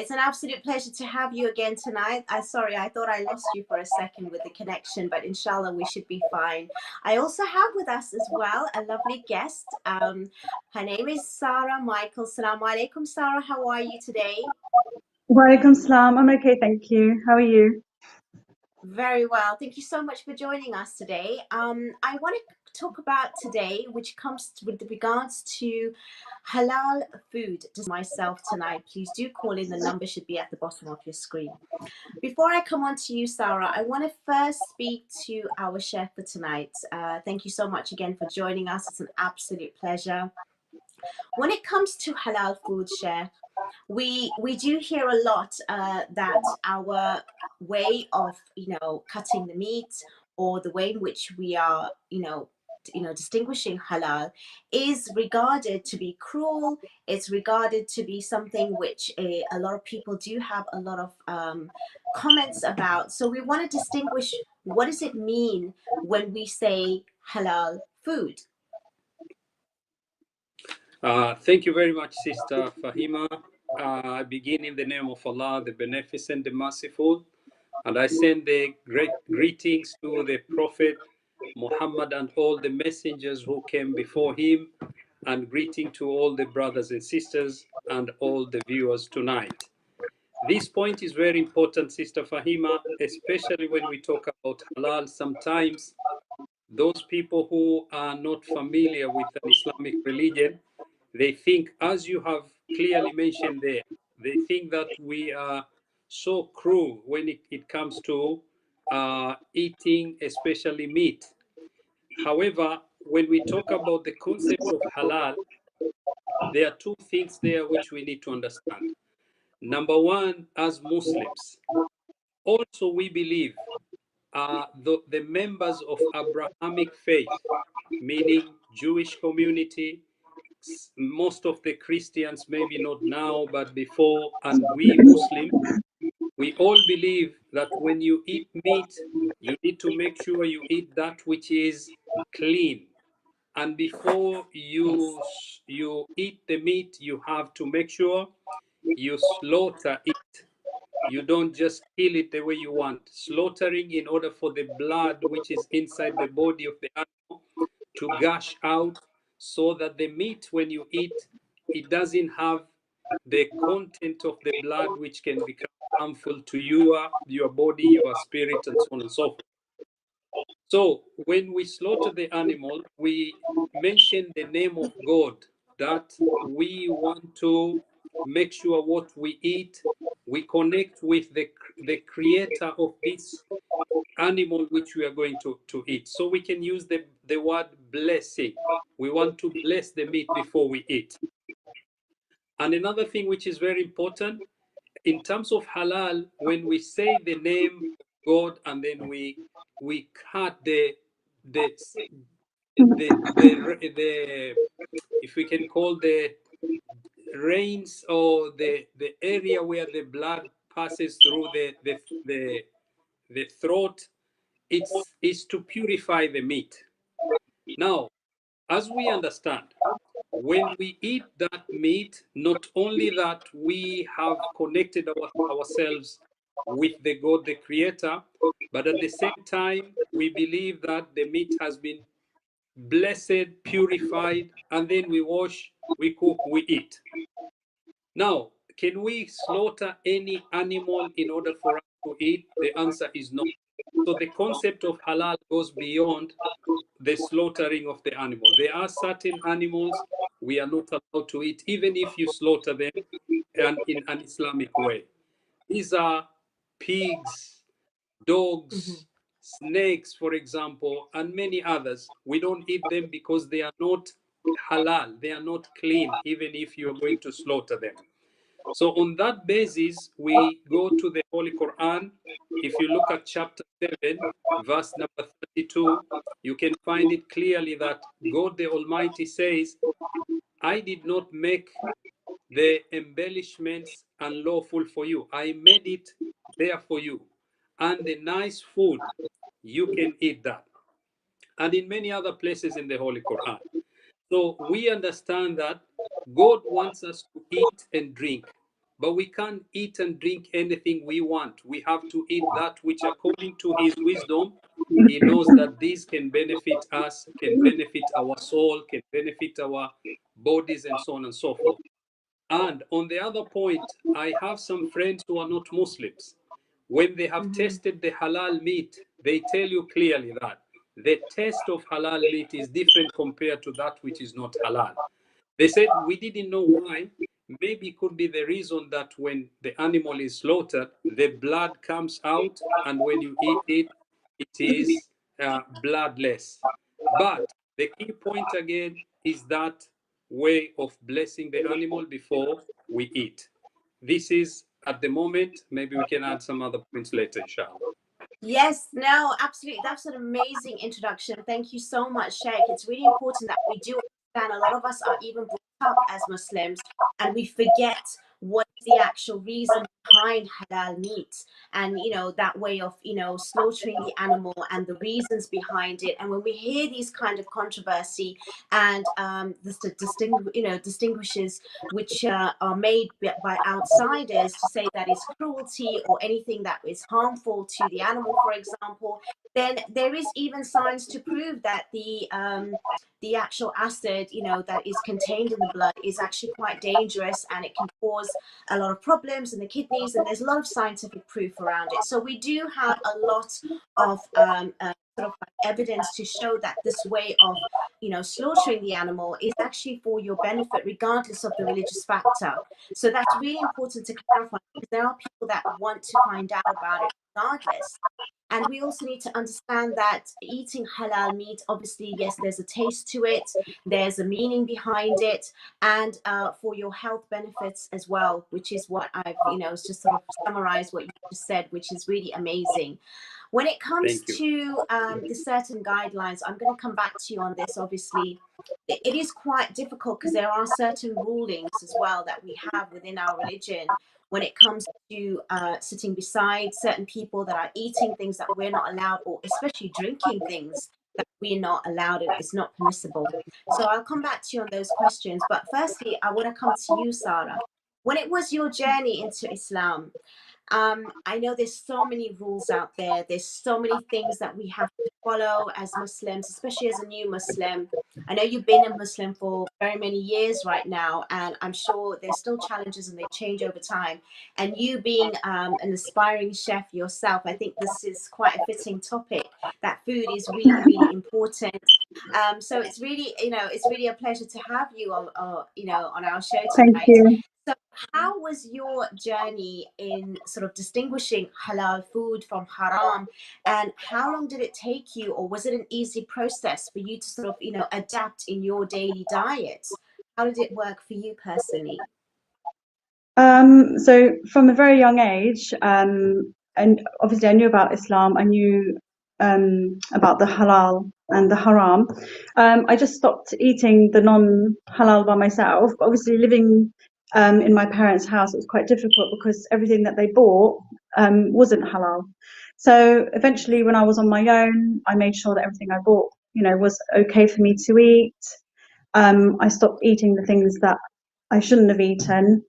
It's an absolute pleasure to have you again tonight. Sorry, I thought I lost you for a second with the connection, but inshallah we should be fine. I also have with us as well a lovely guest. Her name is Sarah Michael. Assalamu alaikum, Sarah. How are you today? Walaikum salam. I'm okay, thank you. How are you? Very well. Thank you so much for joining us today. I want to talk about today, which comes with regards to halal food. Just myself tonight, please do call in. The number should be at the bottom of your screen. Before I come on to you, Sarah, I want to first speak to our chef for tonight. Thank you so much again for joining us. It's an absolute pleasure. When it comes to halal food, chef, we do hear a lot that our way of cutting the meat, or the way in which we are distinguishing halal, is regarded to be cruel. It's regarded to be something which a lot of people do have a lot of comments about. So we want to distinguish, what does it mean when we say halal food? Thank you very much, Sister Fahima. I begin in the name of Allah, the Beneficent, the Merciful, and I send the great greetings to the Prophet Muhammad and all the messengers who came before him, and greeting to all the brothers and sisters and all the viewers tonight. This point is very important, Sister Fahima, especially when we talk about halal. Sometimes those people who are not familiar with an Islamic religion, they think, as you have clearly mentioned there, they think that we are so cruel when it comes to eating, especially meat. However, when we talk about the concept of halal, there are two things there which we need to understand. Number one, as Muslims, also we believe the members of Abrahamic faith, meaning Jewish community, most of the Christians, maybe not now, but before, and we Muslims, we all believe that when you eat meat, you need to make sure you eat that which is clean. And before you eat the meat, you have to make sure you slaughter it. You don't just kill it the way you want. Slaughtering in order for the blood which is inside the body of the animal to gush out, so that the meat, when you eat, it doesn't have the content of the blood which can become harmful to your body, your spirit, and so on and so forth. So when we slaughter the animal, we mention the name of God, that we want to make sure what we eat, we connect with the creator of this animal which we are going to eat. So we can use the word blessing. We want to bless the meat before we eat. And another thing which is very important, in terms of halal, when we say the name God and then we cut the if we can call the reins, or the area where the blood passes through the throat, is to purify the meat. Now, as we understand, when we eat that meat, not only that we have connected ourselves with the God, the Creator, but at the same time, we believe that the meat has been blessed, purified, and then we wash, we cook, we eat. Now, can we slaughter any animal in order for us to eat? The answer is no. So the concept of halal goes beyond the slaughtering of the animal. There are certain animals we are not allowed to eat, even if you slaughter them in an Islamic way. These are pigs, dogs, snakes, for example, and many others. We don't eat them because they are not halal. They are not clean, even if you're going to slaughter them. So on that basis, we go to the Holy Quran. If you look at chapter 7, verse number 32, you can find it clearly that God the Almighty says, I did not make the embellishments unlawful for you. I made it there for you. And the nice food, you can eat that. And in many other places in the Holy Quran. So we understand that God wants us to eat and drink, but we can't eat and drink anything we want. We have to eat that which, according to his wisdom, he knows that these can benefit us, can benefit our soul, can benefit our bodies, and so on and so forth. And on the other point, I have some friends who are not Muslims. When they have tasted the halal meat, they tell you clearly that the taste of halal meat is different compared to that which is not halal. They said we didn't know why. Maybe it could be the reason that when the animal is slaughtered, the blood comes out, and when you eat it, it is bloodless. But the key point again is that way of blessing the animal before we eat. This is at the moment. Maybe we can add some other points later, inshallah. Yes, no, absolutely. That's an amazing introduction. Thank you so much, Sheikh. It's really important that we do understand. A lot of us are even brought up as Muslims, and we forget what is the actual reason behind halal meat, and that way of slaughtering the animal and the reasons behind it. And when we hear these kind of controversy and distinguishes which are made by outsiders to say that is cruelty or anything that is harmful to the animal, for example, then there is even science to prove that the actual acid, that is contained in the blood is actually quite dangerous, and it can cause a lot of problems in the kidneys, and there's a lot of scientific proof around it. So we do have a lot of sort of evidence to show that this way of slaughtering the animal is actually for your benefit, regardless of the religious factor. So that's really important to clarify, because there are people that want to find out about it regardless. And we also need to understand that eating halal meat, obviously, yes, there's a taste to it, there's a meaning behind it, and for your health benefits as well, which is what I've, just sort of summarized what you just said, which is really amazing. When it comes Thank you. to the certain guidelines, I'm going to come back to you on this. Obviously, it is quite difficult because there are certain rulings as well that we have within our religion when it comes to sitting beside certain people that are eating things that we're not allowed, or especially drinking things that we're not allowed, and it's not permissible. So I'll come back to you on those questions. But firstly, I want to come to you, Sarah. When it was your journey into Islam, I know there's so many rules out there. There's so many things that we have to follow as Muslims, especially as a new Muslim. I know you've been a Muslim for very many years right now, and I'm sure there's still challenges and they change over time. And you being an aspiring chef yourself, I think this is quite a fitting topic, that food is really, really important. So it's really, it's really a pleasure to have you on our show Thank tonight. you. So how was your journey in sort of distinguishing halal food from haram, and how long did it take you, or was it an easy process for you to sort of, adapt in your daily diet? How did it work for you personally? So from a very young age, and obviously I knew about Islam, I knew about the halal and the haram. I just stopped eating the non-halal by myself. But obviously, living in my parents' house, it was quite difficult because everything that they bought wasn't halal. So eventually, when I was on my own, I made sure that everything I bought, was okay for me to eat. I stopped eating the things that I shouldn't have eaten.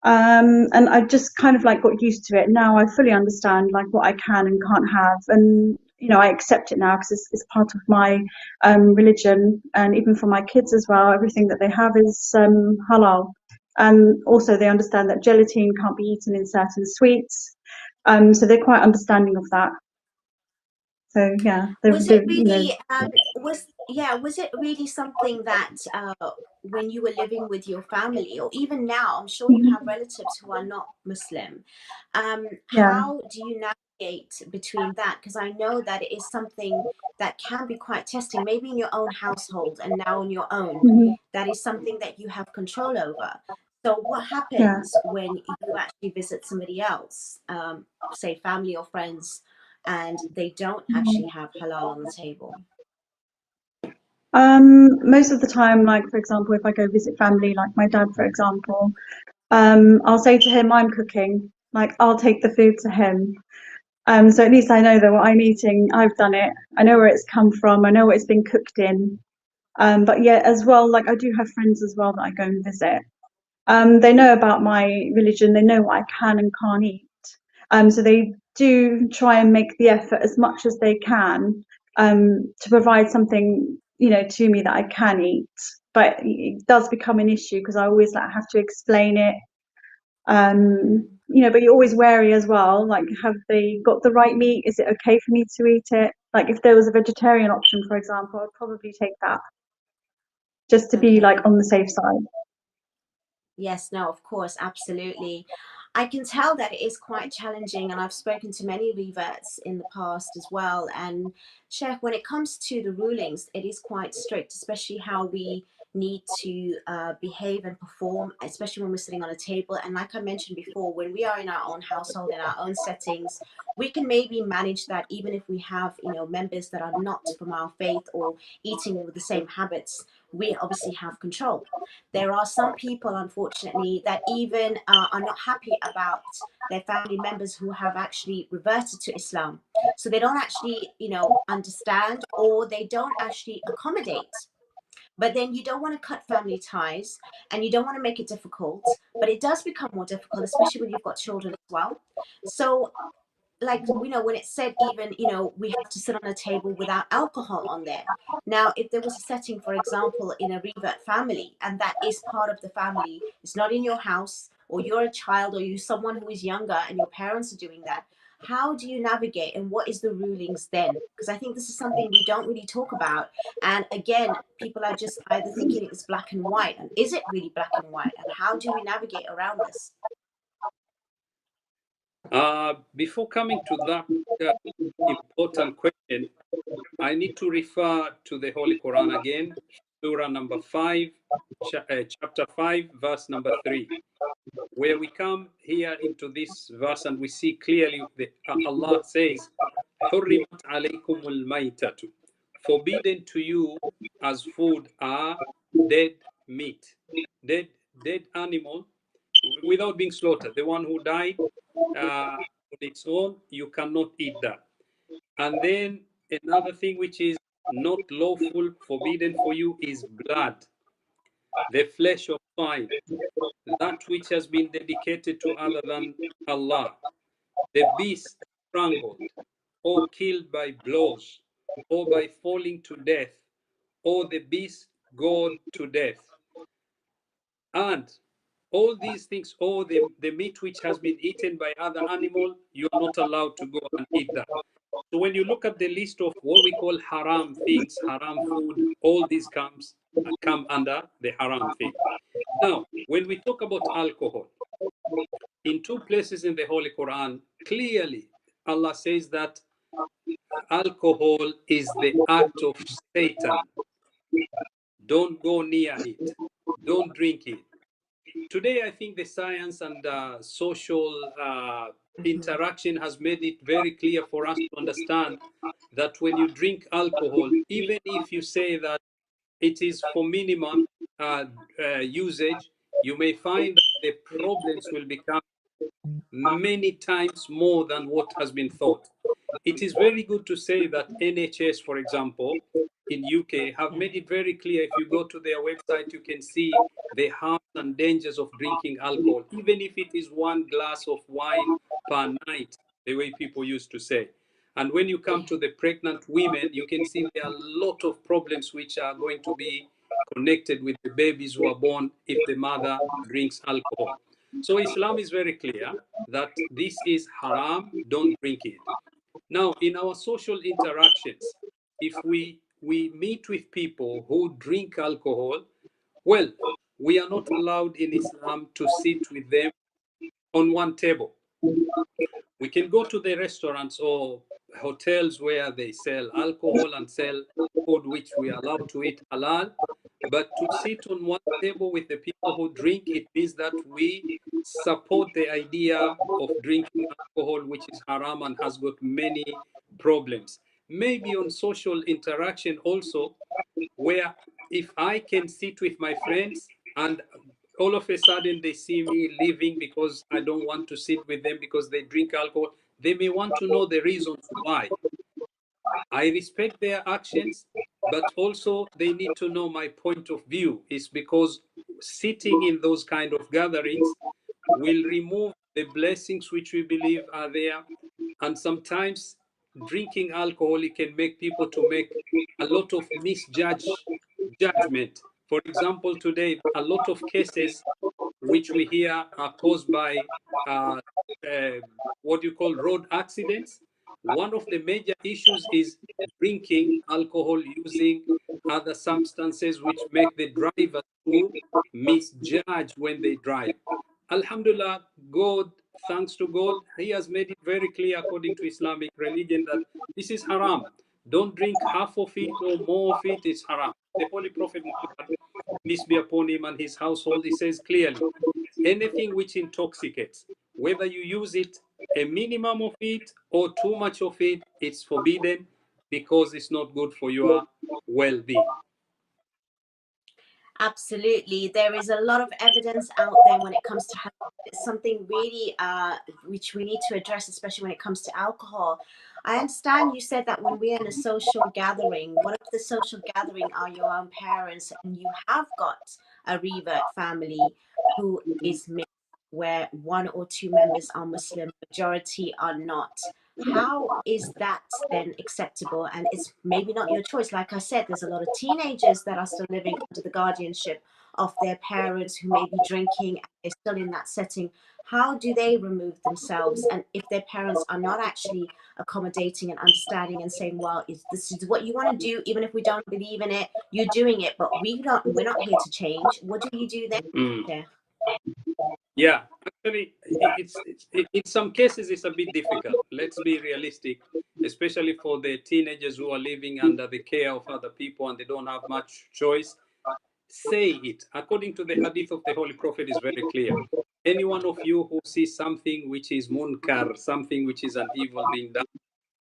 And I just kind of like got used to it. Now I fully understand like what I can and can't have, and I accept it now because it's part of my religion, and even for my kids as well. Everything that they have is halal, and also they understand that gelatin can't be eaten in certain sweets. So they're quite understanding of that. So yeah, Was it really was it really something that when you were living with your family, or even now, I'm sure you have relatives who are not Muslim, yeah. how do you navigate between that? Because I know that it is something that can be quite testing, maybe in your own household and now on your own, Mhm. that is something that you have control over. So what Yeah. happens when you actually visit somebody else, say family or friends, and they don't actually have halal on the table? Most of the time, like for example, if I go visit family, like my dad, for example, I'll say to him, I'm cooking, like I'll take the food to him. So at least I know that what I'm eating, I've done it. I know where it's come from. I know what it's been cooked in. But yeah, as well, like I do have friends as well that I go and visit. They know about my religion. They know what I can and can't eat. So they do try and make the effort as much as they can to provide something, to me that I can eat. But it does become an issue because I always have to explain it. But you're always wary as well. Like, have they got the right meat? Is it okay for me to eat it? Like, if there was a vegetarian option, for example, I'd probably take that just to be Okay. on the safe side. Yes, no, of course, absolutely. I can tell that it is quite challenging, and I've spoken to many reverts in the past as well. And Sheikh, when it comes to the rulings, it is quite strict, especially how we need to behave and perform, especially when we're sitting on a table. And like I mentioned before, when we are in our own household, in our own settings, we can maybe manage that even if we have, members that are not from our faith or eating with the same habits. We obviously have control. There are some people, unfortunately, that even are not happy about their family members who have actually reverted to Islam. So they don't actually, understand, or they don't actually accommodate. But then you don't want to cut family ties, and you don't want to make it difficult. But it does become more difficult, especially when you've got children as well. So, like, when it said, even, we have to sit on a table without alcohol on there. Now, if there was a setting, for example, in a revert family, and that is part of the family, it's not in your house, or you're a child, or you're someone who is younger and your parents are doing that, how do you navigate, and what is the rulings then? Because I think this is something we don't really talk about. And again, people are just either thinking it's black and white, and is it really black and white, and how do we navigate around this? Before coming to that important question, I need to refer to the Holy Quran again, Surah number 5, chapter 5, verse number 3, where we come here into this verse and we see clearly that Allah says, حُرِّمَتْ عَلَيْكُمُ الْمَيْتَةُ. Forbidden to you as food are dead meat, dead animal without being slaughtered. The one who died on its own, you cannot eat that. And then another thing which is not lawful, forbidden for you, is blood, the flesh of swine, that which has been dedicated to other than Allah, the beast strangled, or killed by blows, or by falling to death, or the beast gored to death. And all these things, or the meat which has been eaten by other animal, you are not allowed to go and eat that. So when you look at the list of what we call haram things, haram food, all these come under the haram thing. Now, when we talk about alcohol, in two places in the Holy Quran, clearly Allah says that alcohol is the act of Satan. Don't go near it. Don't drink it. Today, I think the science and social Mhm. interaction has made it very clear for us to understand that when you drink alcohol, even if you say that it is for minimum usage, you may find that the problems will become many times more than what has been thought. It is very good to say that NHS, for example, in UK have Yeah. made it very clear. If you go to their website, you can see the harms and dangers of drinking alcohol, even if it is one glass of wine per night, the way people used to say. And when you come Yeah. to the pregnant women, you can see there are a lot of problems which are going to be connected with the babies who are born if the mother drinks alcohol. So Islam is very clear that this is haram, don't drink it. Now, in our social interactions, if we meet with people who drink alcohol, well, we are not allowed in Islam to sit with them on one table. We can go to the restaurants or hotels where they sell alcohol and sell food which we are allowed to eat halal. But to sit on one table with the people who drink, it means that we support the idea of drinking alcohol, which is haram and has got many problems. Maybe on social interaction also, where if I can sit with my friends and all of a sudden they see me leaving because I don't want to sit with them because they drink alcohol, they may want to know the reasons why. I respect their actions, but also they need to know my point of view. Is because sitting in those kind of gatherings will remove the blessings which we believe are there. And sometimes drinking alcohol, it can make people to make a lot of judgment. For example, today, a lot of cases which we hear are caused by uh, uh, what you call road accidents. One of the major issues is drinking alcohol, using other substances which make the driver to misjudge when they drive. Alhamdulillah, God, thanks to God, He has made it very clear according to Islamic religion that this is haram. Don't drink half of it or more of it, it's haram. The Holy Prophet Muhammad, peace be upon him and his household, he says clearly, anything which intoxicates, whether you use it a minimum of it or too much of it, it's forbidden because it's not good for your well-being. Absolutely. There is a lot of evidence out there when it comes to it's something really which we need to address, especially when it comes to alcohol. I understand you said that when we're in a social gathering, what if the social gathering are your own parents and you have got a revert family who is mixed, where one or two members are Muslim, majority are not? How is that then acceptable? And it's maybe not your choice. Like I said, there's a lot of teenagers that are still living under the guardianship of their parents who may be drinking and they're still in that setting. How do they remove themselves? And if their parents are not actually accommodating and understanding and saying, well, this is what you want to do, even if we don't believe in it, you're doing it, but we're not here to change. What do you do then? Yeah. Yeah, actually, in some cases it's a bit difficult. Let's be realistic, especially for the teenagers who are living under the care of other people and they don't have much choice. Say it. According to the hadith of the Holy Prophet, is very clear. Any one of you who sees something which is munkar, something which is an evil being done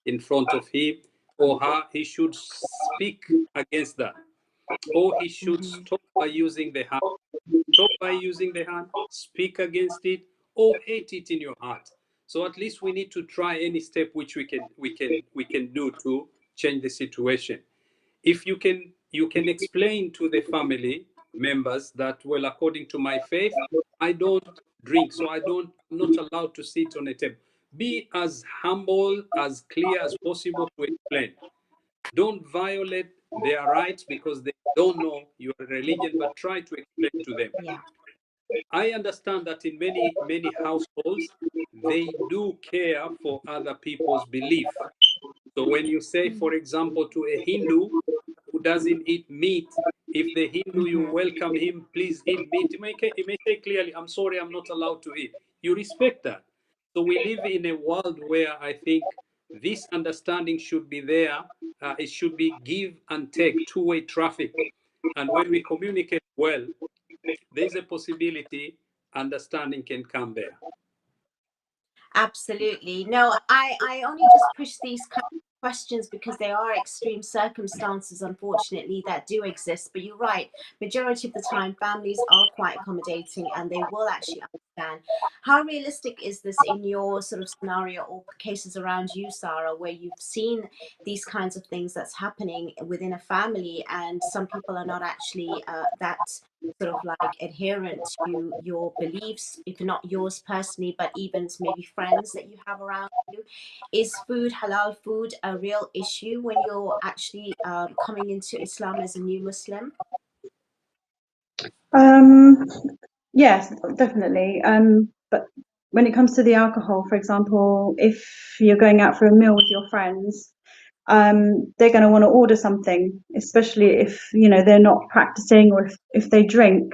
in front of him or her, he should speak against that, or he should stop by using the hand. Stop by using the hand, speak against it, or hate it in your heart. So at least we need to try any step which we can do to change the situation. If you can explain to the family members that, well, according to my faith, I don't drink, so I'm not allowed to sit on a table. Be as humble, as clear as possible to explain. Don't violate their rights because they don't know your religion, but try to explain to them. Yeah. I understand that in many households, they do care for other people's belief. So when you say, for example, to a Hindu who doesn't eat meat, if the Hindu, you welcome him, please eat meat, you may say clearly, I'm sorry, I'm not allowed to eat. You respect that. So we live in a world where I think this understanding should be there. It should be give and take, two-way traffic. And when we communicate well, there's a possibility understanding can come there. Absolutely. No, I only just push these kind of questions because there are extreme circumstances, unfortunately, that do exist. But you're right. Majority of the time, families are quite accommodating and they will actually understand. How realistic is this in your sort of scenario or cases around you, Sarah, where you've seen these kinds of things that's happening within a family and some people are not actually that sort of like adherent to your beliefs, if not yours personally, but even maybe friends that you have around you? Is food, halal food, a real issue when you're actually coming into Islam as a new Muslim? Yes, definitely. But when it comes to the alcohol, for example, if you're going out for a meal with your friends, they're going to want to order something, especially if they're not practicing or if they drink.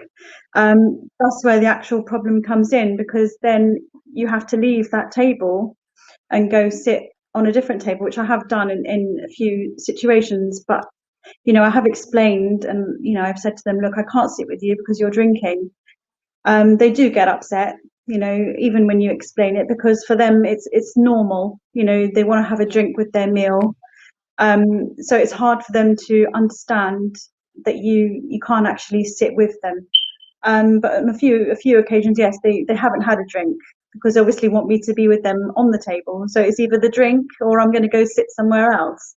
That's where the actual problem comes in, because then you have to leave that table and go sit on a different table, which I have done in a few situations. But I have explained, and I've said to them, look, I can't sit with you because you're drinking. They do get upset, even when you explain it, because for them it's normal. They want to have a drink with their meal. So it's hard for them to understand that you can't actually sit with them. But on a few occasions, yes, they haven't had a drink because they obviously want me to be with them on the table. So it's either the drink or I'm going to go sit somewhere else.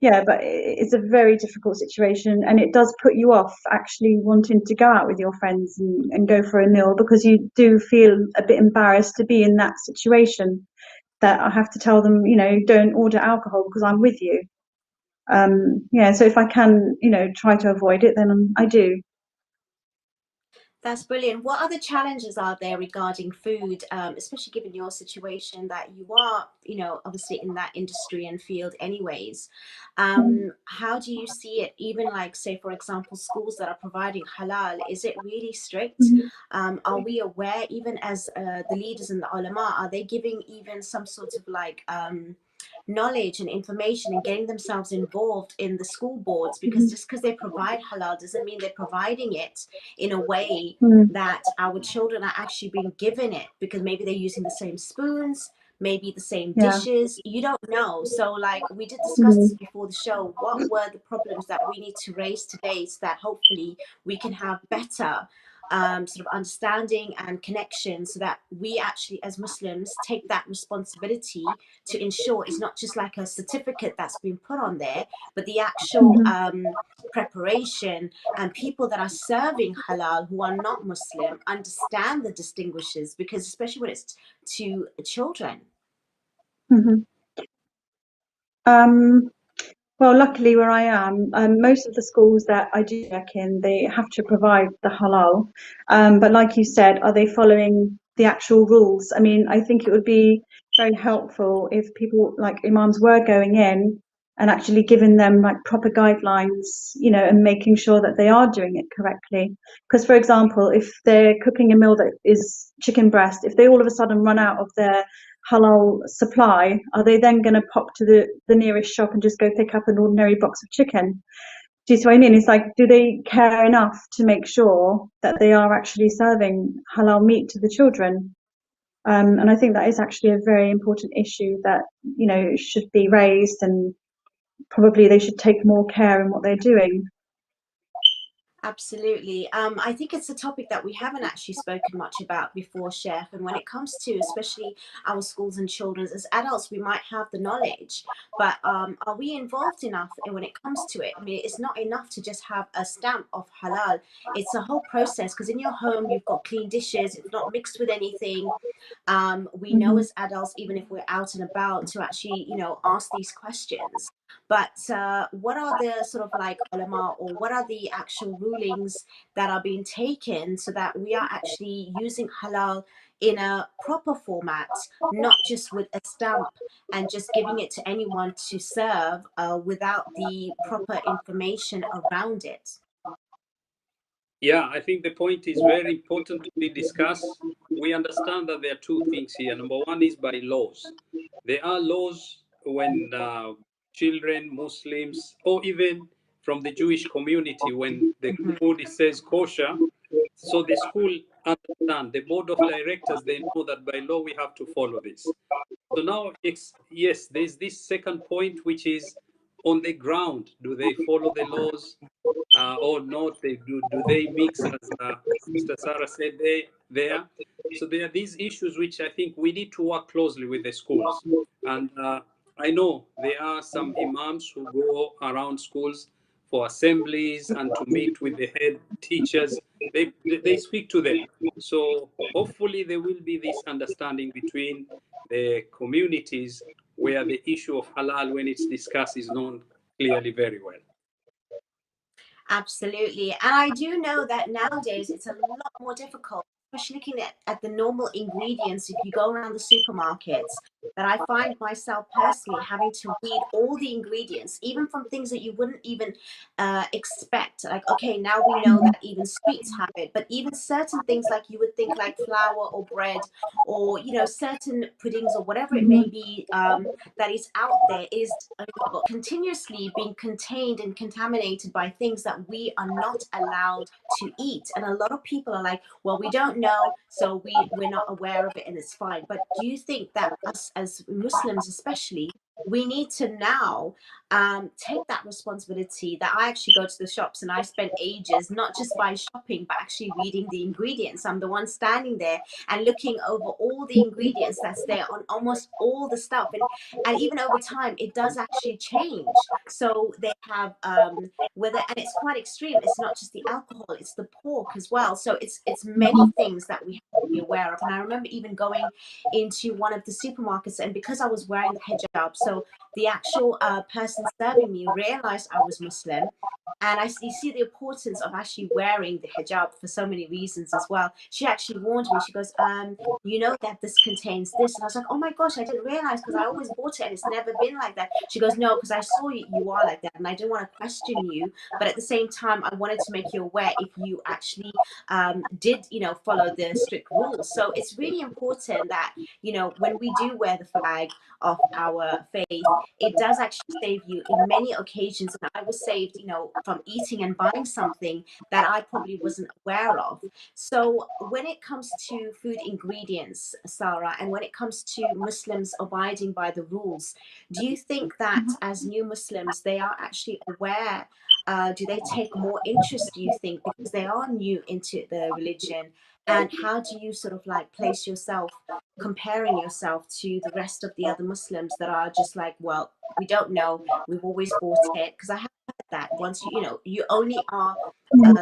yeah, but it's a very difficult situation, and it does put you off actually wanting to go out with your friends and go for a meal, because you do feel a bit embarrassed to be in that situation, that I have to tell them, don't order alcohol because I'm with you. Yeah, so if I can, try to avoid it, then I do. That's brilliant. What other challenges are there regarding food, especially given your situation that you are, obviously in that industry and field anyways? How do you see it, even like, say, for example, schools that are providing halal, is it really strict? Mhm. Are we aware, even as the leaders and the ulama, are they giving even some sort of like knowledge and information and getting themselves involved in the school boards? Because Mhm. just because they provide halal doesn't mean they're providing it in a way Mhm. that our children are actually being given it, because maybe they're using the same spoons, maybe the same Yeah. dishes, you don't know. So like we did discuss this Mhm. before the show, what were the problems that we need to raise today so that hopefully we can have better sort of understanding and connection, so that we actually as Muslims take that responsibility to ensure it's not just like a certificate that's been put on there, but the actual Mhm. preparation, and people that are serving halal who are not Muslim understand the distinguishes, because especially when it's to children. Mhm. Um, Well, luckily where I am, most of the schools that I do work in, they have to provide the halal. But like you said, are they following the actual rules? I mean, I think it would be very helpful if people like imams were going in and actually giving them like proper guidelines, and making sure that they are doing it correctly. Because, for example, if they're cooking a meal that is chicken breast, if they all of a sudden run out of their halal supply, are they then going to pop to the nearest shop and just go pick up an ordinary box of chicken? Do you see what I mean? It's like, do they care enough to make sure that they are actually serving halal meat to the children? And I think that is actually a very important issue that, should be raised, and probably they should take more care in what they're doing. Absolutely. I think it's a topic that we haven't actually spoken much about before, Chef. And when it comes to especially our schools and children, as adults, we might have the knowledge, but are we involved enough when it comes to it? I mean, it's not enough to just have a stamp of halal. It's a whole process, because in your home, you've got clean dishes, it's not mixed with anything. We know Hmm. as adults, even if we're out and about, to actually, ask these questions. But what are the sort of like ulama, or what are the actual rulings that are being taken so that we are actually using halal in a proper format, not just with a stamp and just giving it to anyone to serve without the proper information around it? Yeah, I think the point is very important to be discussed. We understand that there are two things here. Number one is by laws. There are laws when children, Muslims, or even from the Jewish community, when the Mhm. food it says kosher, so the school understand, the board of directors, they know that by law we have to follow this. So now, yes, there's this second point, which is on the ground. Do they follow the laws or not? Do they mix, as Sister Sarah said there? So there are these issues which I think we need to work closely with the schools. And I know there are some imams who go around schools for assemblies and to meet with the head teachers. They speak to them. So hopefully there will be this understanding between the communities where the issue of halal, when it's discussed, is known clearly very well. Absolutely. And I do know that nowadays it's a lot more difficult, especially looking at the normal ingredients. If you go around the supermarkets, that I find myself personally having to read all the ingredients, even from things that you wouldn't even expect. Like, okay, now we know that even sweets have it, but even certain things like you would think like flour or bread, or, certain puddings or whatever it may Hmm. be, that is out there is continuously being contained and contaminated by things that we are not allowed to eat. And a lot of people are like, well, we don't know, so we're not aware of it and it's fine. But do you think that us as Muslims especially we need to now take that responsibility that I actually go to the shops and I spend ages not just by shopping but actually reading the ingredients. I'm the one standing there and looking over all the ingredients that's there on almost all the stuff, and even over time it does actually change. So they have whether, and it's quite extreme, it's not just the alcohol, it's the pork as well. So it's many things that we have to be aware of. And I remember even going into one of the supermarkets, and because I was wearing the hijab, so the actual person serving me realized I was Muslim. And you see the importance of actually wearing the hijab for so many reasons as well. She actually warned me. She goes, you know that this contains this. And I was like, oh my gosh, I didn't realize, because I always bought it and it's never been like that. She goes, no, because I saw you are like that. And I didn't want to question you. But at the same time, I wanted to make you aware if you actually did, follow the strict rules. So it's really important that, when we do wear the flag of our faith, it does actually save you in many occasions. And I was saved, from eating and buying something that I probably wasn't aware of. So when it comes to food ingredients, Sarah, and when it comes to Muslims abiding by the rules, do you think that as new Muslims, they are actually aware? Do they take more interest, do you think, because they are new into the religion? And how do you sort of like place yourself, comparing yourself to the rest of the other Muslims that are just like, well, we don't know, we've always bought it? Because I have heard that once you only are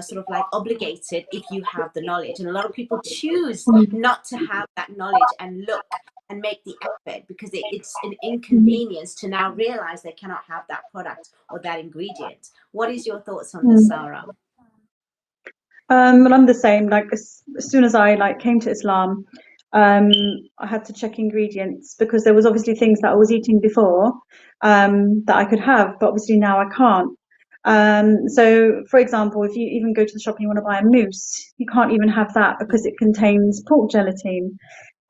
sort of like obligated if you have the knowledge, and a lot of people choose not to have that knowledge and look and make the effort because it's an inconvenience to now realize they cannot have that product or that ingredient. What is your thoughts on this, Sarah? Well, I'm the same. Like as soon as I came to Islam, I had to check ingredients because there was obviously things that I was eating before that I could have, but obviously now I can't. So, for example, if you even go to the shop and you want to buy a mousse, you can't even have that because it contains pork gelatin.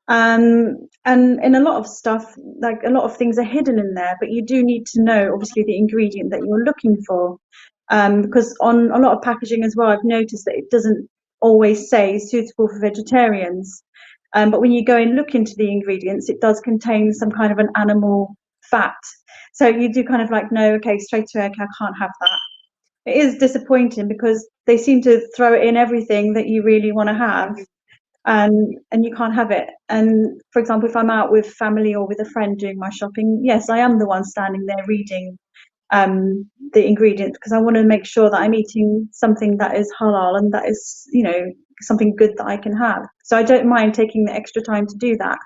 And in a lot of stuff, like a lot of things are hidden in there, but you do need to know obviously the ingredient that you're looking for. Because on a lot of packaging as well, I've noticed that it doesn't always say suitable for vegetarians. But when you go and look into the ingredients, it does contain some kind of an animal fat. So you do kind of like know, okay, straight away, okay, I can't have that. It is disappointing because they seem to throw in everything that you really want to have, and you can't have it. And for example, if I'm out with family or with a friend doing my shopping, yes, I am the one standing there reading the ingredients because I want to make sure that I'm eating something that is halal and that is, something good that I can have. So I don't mind taking the extra time to do that,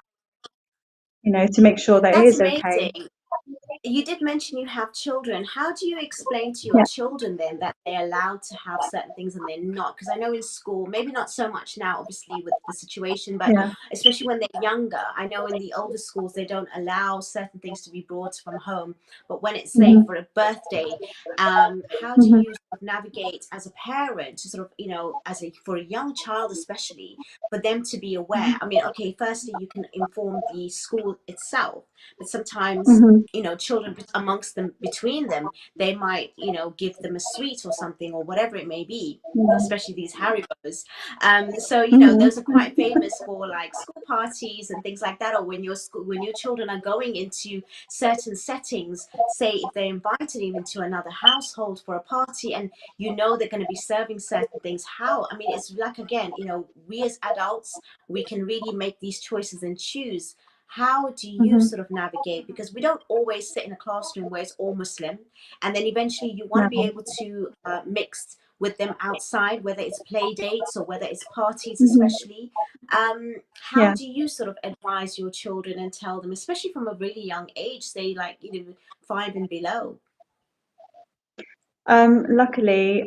to make sure that it That's is okay. amazing. You did mention you have children. How do you explain to your Yeah. children then that they're allowed to have certain things and they're not? Because I know in school, maybe not so much now, obviously, with the situation, but Yeah. especially when they're younger, I know in the older schools, they don't allow certain things to be brought from home. But when it's, say, for a birthday, how do you sort of navigate as a parent to sort of, for a young child especially, for them to be aware? I mean, okay, firstly, you can inform the school itself, but sometimes children amongst them, between them, they might give them a sweet or something or whatever it may be, especially these Haribos. So those are quite famous for like school parties and things like that, or when your children are going into certain settings, say if they're invited even to another household for a party and they're going to be serving certain things. It's like, again, we as adults, we can really make these choices and choose. How do you sort of navigate? Because we don't always sit in a classroom where it's all Muslim, and then eventually you want to be able to mix with them outside, whether it's play dates or whether it's parties especially. How Yeah. do you sort of advise your children and tell them, especially from a really young age, say like 5 and below? Luckily,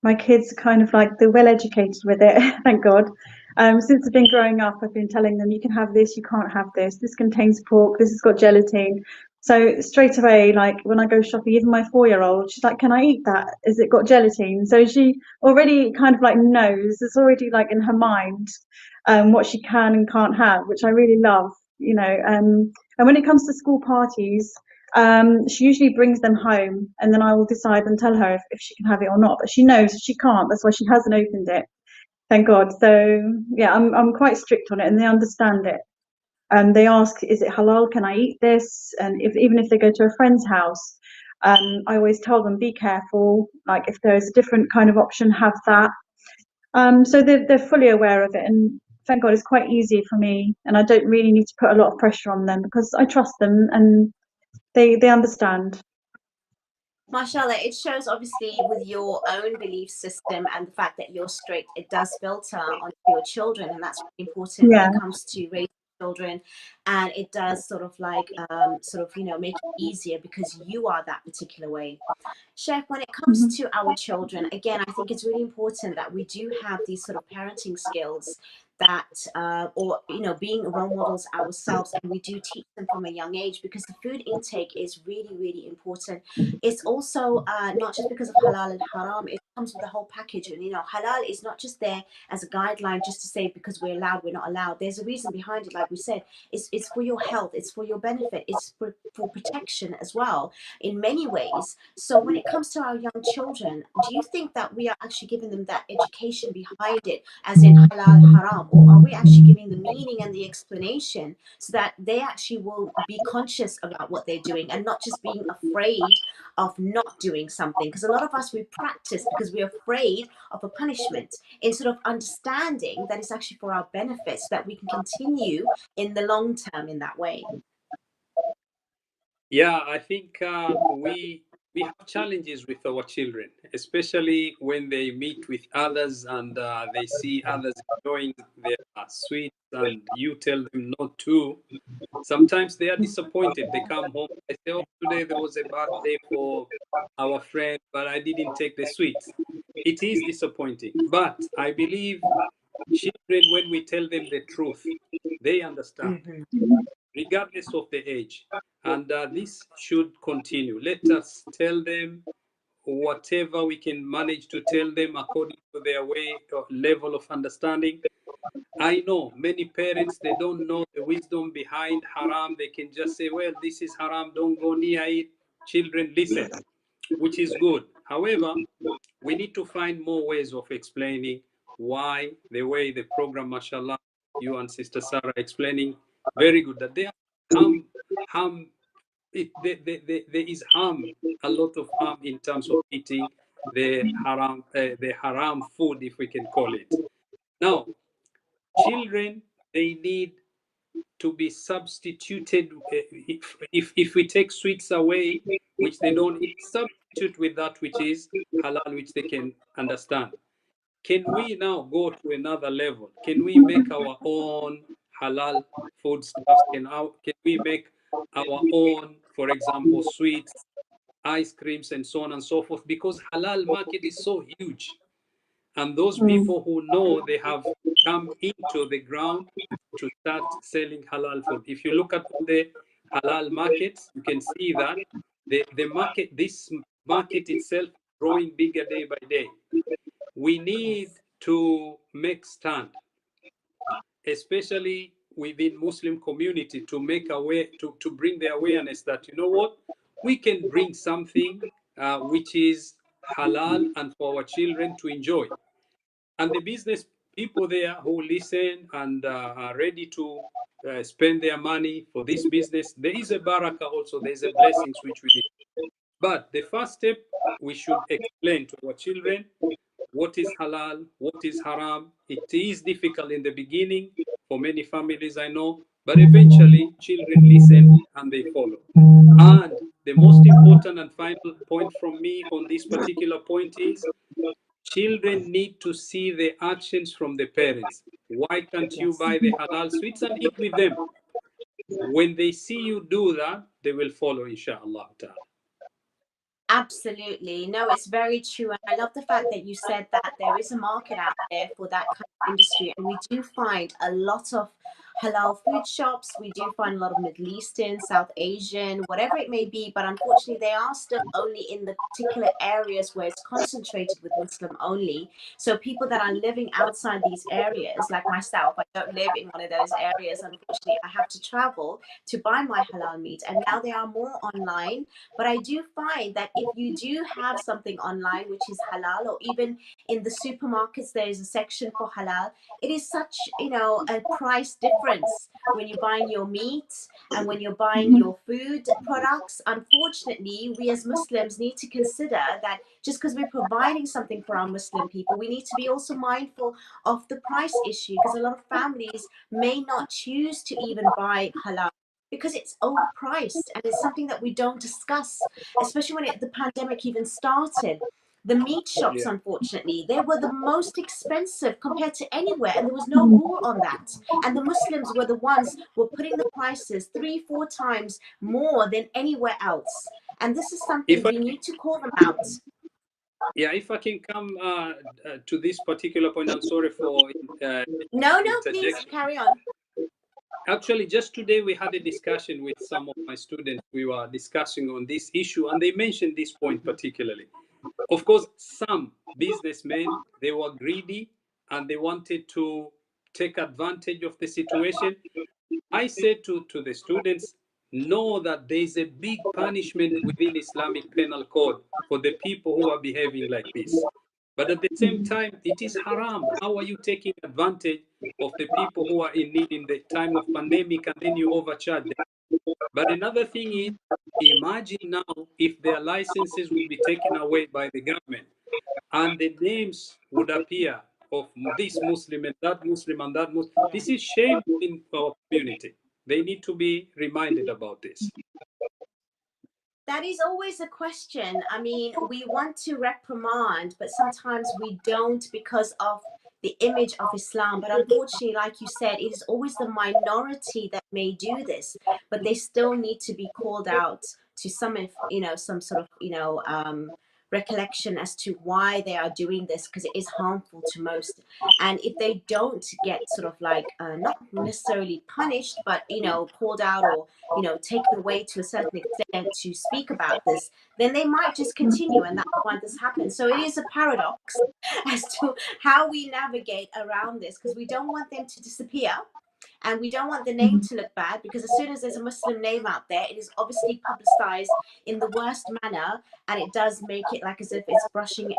my kids are kind of like, they're well educated with it, thank God. Since they've been growing up, I've been telling them, you can have this, you can't have this. This contains pork, this has got gelatin. So straight away, like when I go shopping, even my 4-year-old, she's like, can I eat that? Has it got gelatin? So she already kind of like knows, it's already like in her mind, what she can and can't have, which I really love, and when it comes to school parties, she usually brings them home, and then I will decide and tell her if she can have it or not. But she knows she can't. That's why she hasn't opened it. Thank God. So yeah, I'm quite strict on it, and they understand it. they ask, is it halal? Can I eat this? And even if they go to a friend's house, I always tell them, be careful. Like if there's a different kind of option, have that. So they're fully aware of it, and thank God it's quite easy for me, and I don't really need to put a lot of pressure on them because I trust them and they understand. Mashallah, it shows obviously with your own belief system and the fact that you're strict, it does filter onto your children, and that's really important when Yeah. it comes to raising children. And it does sort of like make it easier because you are that particular way. Chef, when it comes Mhm. to our children, again, I think it's really important that we do have these sort of parenting skills that, or, being role models ourselves, and we do teach them from a young age because the food intake is really, really important. It's also not just because of halal and haram, it comes with the whole package. And, halal is not just there as a guideline just to say because we're allowed, we're not allowed. There's a reason behind it, like we said. It's for your health, it's for your benefit, it's for protection as well in many ways. So when it comes to our young children, do you think that we are actually giving them that education behind it, as in halal, haram, or are we actually giving the meaning and the explanation so that they actually will be conscious about what they're doing and not just being afraid of not doing something? Because a lot of us, we practice because we're afraid of a punishment instead of understanding that it's actually for our benefit so that we can continue in the long term in that way. Yeah, I think we have challenges with our children, especially when they meet with others and they see others enjoying their sweets, and you tell them not to. Sometimes they are disappointed. They come home, they say, "Oh, today there was a birthday for our friend, but I didn't take the sweets." It is disappointing, but I believe children, when we tell them the truth, they understand Mm-hmm. regardless of the age. And this should continue. Let us tell them whatever we can manage to tell them according to their way or level of understanding. I know many parents, they don't know the wisdom behind haram. They can just say, well, this is haram, don't go near it. Children listen, which is good. However, we need to find more ways of explaining why, the way the program, mashallah, you and Sister Sarah explaining, very good, that there are harm, there is harm, a lot of harm in terms of eating the haram food, if we can call it. Now, children, they need to be substituted. If we take sweets away, which they don't eat, substitute with that which is halal, which they can understand. Can we now go to another level? Can we make our own halal foodstuffs? Can we make our own, for example, sweets, ice creams, and so on and so forth? Because halal market is so huge, and those Mm. people who know, they have come into the ground to start selling halal food. If you look at the halal markets, you can see that the market, this market itself, is growing bigger day by day. We need Yes. to make stand, especially within Muslim community, to make aware, to bring the awareness that, you know what, we can bring something which is halal and for our children to enjoy. And the business people there who listen and are ready to spend their money for this business, there is a barakah also, there's a blessings which we need. But the first step, we should explain to our children what is halal, what is haram. It is difficult in the beginning for many families, I know, but eventually children listen and they follow. And the most important and final point from me on this particular point is, children need to see the actions from the parents. Why can't you Yes. buy the halal sweets and eat with them? When they see you do that, they will follow, inshallah ta'ala. Absolutely. No, it's very true. And I love the fact that you said that there is a market out there for that kind of industry. And we do find a lot of halal food shops. We do find a lot of Middle Eastern, South Asian, whatever it may be. But unfortunately, they are still only in the particular areas where it's concentrated with Muslim only. So people that are living outside these areas, like myself, I don't live in one of those areas. Unfortunately, I have to travel to buy my halal meat. And now there are more online, but I do find that if you do have something online which is halal, or even in the supermarkets, there is a section for halal, it is such, a price difference difference when you're buying your meat and when you're buying your food products. Unfortunately, we as Muslims need to consider that just because we're providing something for our Muslim people, we need to be also mindful of the price issue, because a lot of families may not choose to even buy halal because it's overpriced, and it's something that we don't discuss, especially when the pandemic even started. The meat shops, Yeah. unfortunately, they were the most expensive compared to anywhere, and there was no rule on that. And the Muslims were the ones who were putting the prices 3-4 times more than anywhere else. And this is something If I we need to call them out. Yeah, if I can come to this particular point, I'm sorry for No, no, please interjection. carry on. Actually, just today we had a discussion with some of my students. We were discussing on this issue, and they mentioned this point particularly. Of course, some businessmen, they were greedy and they wanted to take advantage of the situation. I said to the students, know that there is a big punishment within Islamic penal code for the people who are behaving like this. But at the same time, it is haram. How are you taking advantage of the people who are in need in the time of pandemic and then you overcharge them? But another thing is, imagine now if their licenses would be taken away by the government and the names would appear of this Muslim and that Muslim and that Muslim. This is shame in our community. They need to be reminded about this. That is always a question. I mean, we want to reprimand, but sometimes we don't because of the image of Islam. But unfortunately, like you said, it is always the minority that may do this, but they still need to be called out to some, some sort of, recollection as to why they are doing this, because it is harmful to most. And if they don't get sort of like not necessarily punished, but called out, or taken away to a certain extent to speak about this, then they might just continue, and that's why this happens. So it is a paradox as to how we navigate around this, because we don't want them to disappear. And we don't want the name to look bad, because as soon as there's a Muslim name out there, it is obviously publicized in the worst manner, and it does make it like as if it's brushing,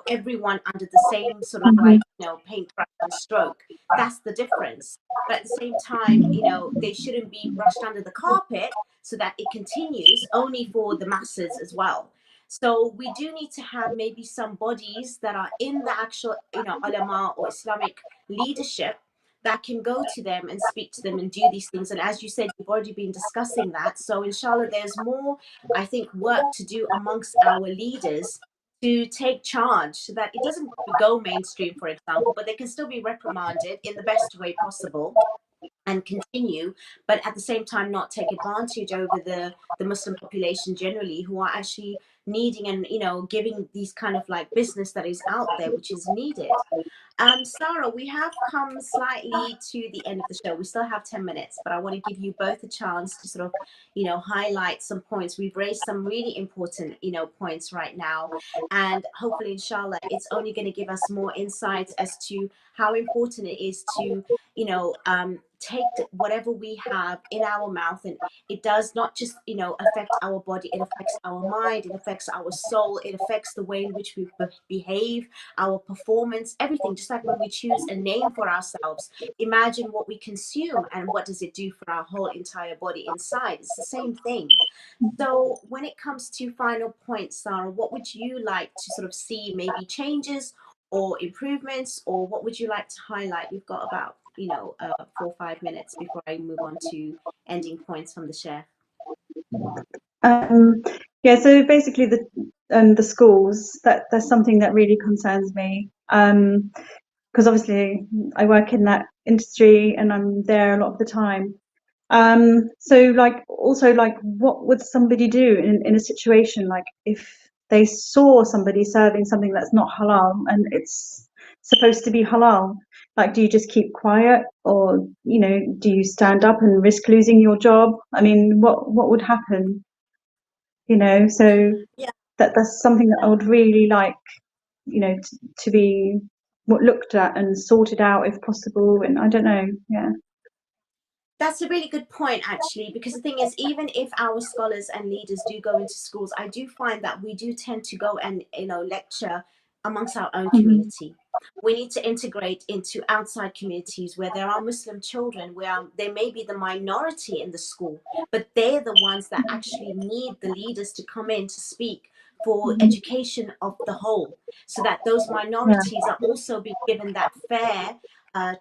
everyone under the same sort of like, paintbrush and stroke. That's the difference. But at the same time, they shouldn't be brushed under the carpet so that it continues only for the masses as well. So we do need to have maybe some bodies that are in the actual, ulama or Islamic leadership, that can go to them and speak to them and do these things. And as you said, you've already been discussing that. So inshallah, there's more, I think, work to do amongst our leaders to take charge so that it doesn't go mainstream, for example, but they can still be reprimanded in the best way possible and continue, but at the same time not take advantage over the Muslim population generally, who are actually needing and giving these kind of like business that is out there, which is needed. Sarah, we have come slightly to the end of the show. We still have 10 minutes, but I want to give you both a chance to sort of, highlight some points. We've raised some really important, points right now. And hopefully, inshallah, it's only going to give us more insights as to how important it is to, take whatever we have in our mouth, and it does not just affect our body, it affects our mind, it affects our soul, it affects the way in which we behave, our performance, everything. Just like when we choose a name for ourselves, imagine what we consume and what does it do for our whole entire body inside. It's the same thing. So when it comes to final points, Sarah, what would you like to sort of see, maybe changes or improvements, or what would you like to highlight? We've got about 4 or 5 minutes before I move on to ending points from the share. Yeah, so basically the schools, that's something that really concerns me, because obviously I work in that industry and I'm there a lot of the time. So what would somebody do in a situation like if they saw somebody serving something that's not halal and it's supposed to be halal? Like, do you just keep quiet, or do you stand up and risk losing your job? I mean, what would happen? So Yeah. that's something that I would really like, to be looked at and sorted out if possible. And I don't know, yeah. That's a really good point, actually, because the thing is, even if our scholars and leaders do go into schools, I do find that we do tend to go and lecture amongst our own Mhm. community. We need to integrate into outside communities where there are Muslim children, where they may be the minority in the school, but they're the ones that actually need the leaders to come in to speak for Mhm. education of the whole, so that those Yeah. minorities are also being given that fair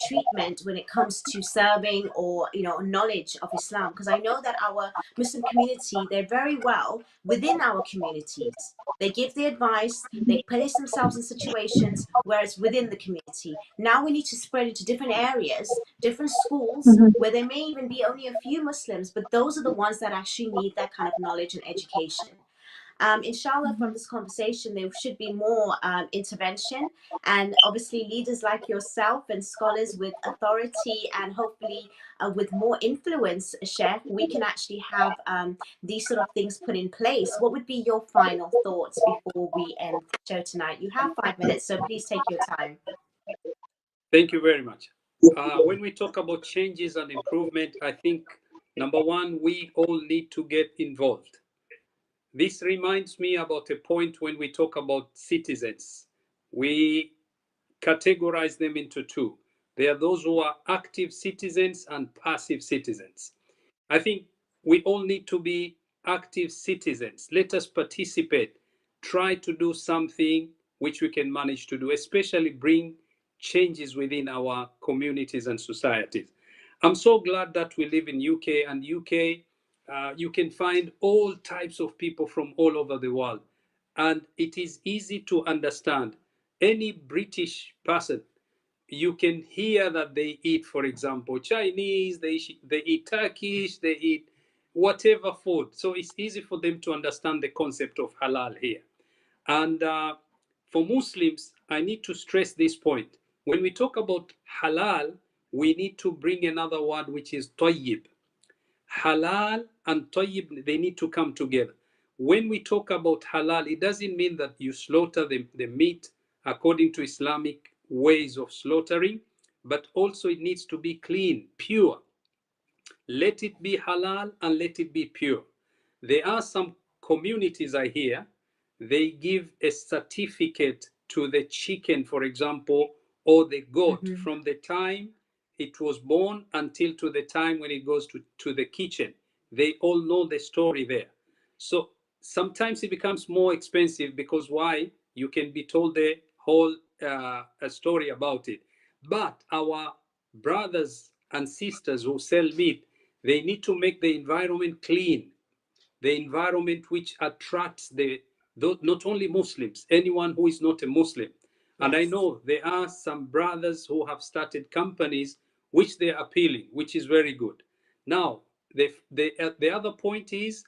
treatment when it comes to serving or knowledge of Islam. Because I know that our Muslim community, they're very well within our communities. They give the advice, they place themselves in situations where it's within the community. Now we need to spread it to different areas, different schools, Mhm. where there may even be only a few Muslims, but those are the ones that actually need that kind of knowledge and education. Inshallah, from this conversation, there should be more intervention, and obviously leaders like yourself and scholars with authority and hopefully with more influence, Sheikh, we can actually have these sort of things put in place. What would be your final thoughts before we end the show tonight? You have 5 minutes, so please take your time. Thank you very much. When we talk about changes and improvement, I think number one, we all need to get involved. This reminds me about a point when we talk about citizens. We categorize them into two. There are those who are active citizens and passive citizens. I think we all need to be active citizens. Let us participate, try to do something which we can manage to do, especially bring changes within our communities and societies. I'm so glad that we live in UK, and UK, you can find all types of people from all over the world, and it is easy to understand. Any British person, you can hear that they eat, for example, Chinese, they eat Turkish, they eat whatever food. So it's easy for them to understand the concept of halal here. And for Muslims, I need to stress this point. When we talk about halal, we need to bring another word, which is tayyib. Halal and tayyib, they need to come together. When we talk about halal, it doesn't mean that you slaughter the meat according to Islamic ways of slaughtering, but also it needs to be clean, pure. Let it be halal and let it be pure. There are some communities I hear, they give a certificate to the chicken, for example, or the goat Mm-hmm. from the time it was born until to the time when it goes to the kitchen. They all know the story there. So sometimes it becomes more expensive because why? You can be told the whole story about it. But our brothers and sisters who sell meat, they need to make the environment clean, the environment which attracts not only Muslims, anyone who is not a Muslim. And I Yes. know there are some brothers who have started companies which they're appealing, which is very good. Now, the other point is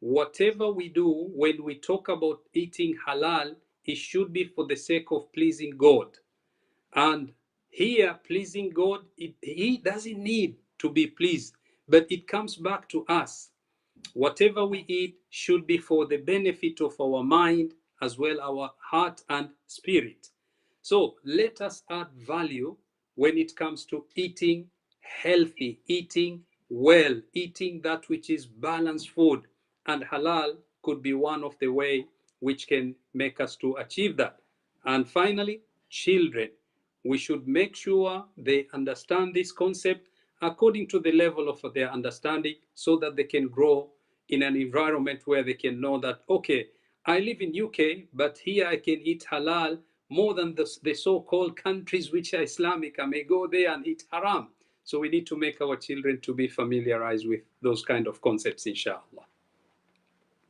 whatever we do when we talk about eating halal, it should be for the sake of pleasing God. And here, pleasing God, He doesn't need to be pleased, but it comes back to us. Whatever we eat should be for the benefit of our mind as well our heart and spirit. So let us add value when it comes to eating healthy, eating well, eating that which is balanced food. And halal could be one of the way which can make us to achieve that. And finally, children. We should make sure they understand this concept according to the level of their understanding so that they can grow in an environment where they can know that, okay, I live in UK, but here I can eat halal more than the so-called countries which are Islamic. I may go there and eat haram. So we need to make our children to be familiarized with those kind of concepts, inshallah.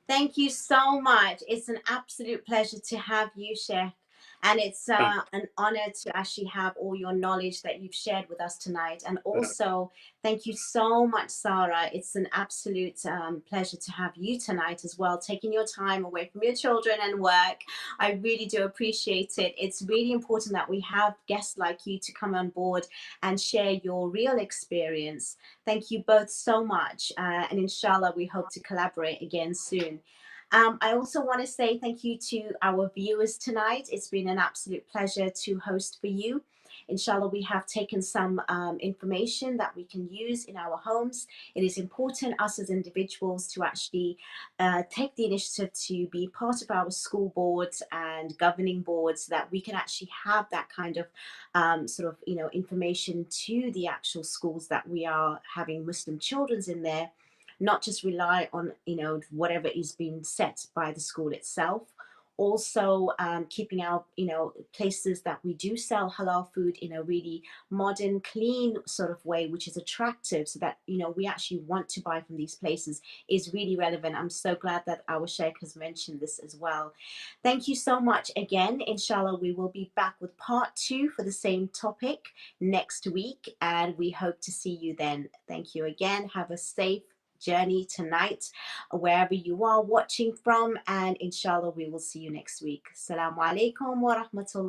Thank you so much. It's an absolute pleasure to have you, Sheikh. And it's Thank an honor to actually have all your knowledge that you've shared with us tonight. And also, thank you so much, Sarah. It's an absolute pleasure to have you tonight as well, taking your time away from your children and work. I really do appreciate it. It's really important that we have guests like you to come on board and share your real experience. Thank you both so much. And inshallah, we hope to collaborate again soon. I also want to say thank you to our viewers tonight. It's been an absolute pleasure to host for you. inshallah, we have taken some information that we can use in our homes. It is important us as individuals to actually take the initiative to be part of our school boards and governing boards, so that we can actually have that kind of sort of, you know, information to the actual schools that we are having Muslim children's in there, not just rely on, you know, whatever is being set by the school itself. Also, keeping our, you know, places that we do sell halal food in a really modern, clean sort of way, which is attractive, so that, you know, we actually want to buy from these places, is really relevant. I'm so glad that our Sheikh has mentioned this as well. Thank you so much again. Inshallah, we will be back with part 2 for the same topic next week, and we hope to see you then. Thank you again. Have a safe journey tonight, wherever you are watching from, and inshallah we will see you next week. Assalamu alaikum wa rahmatullah.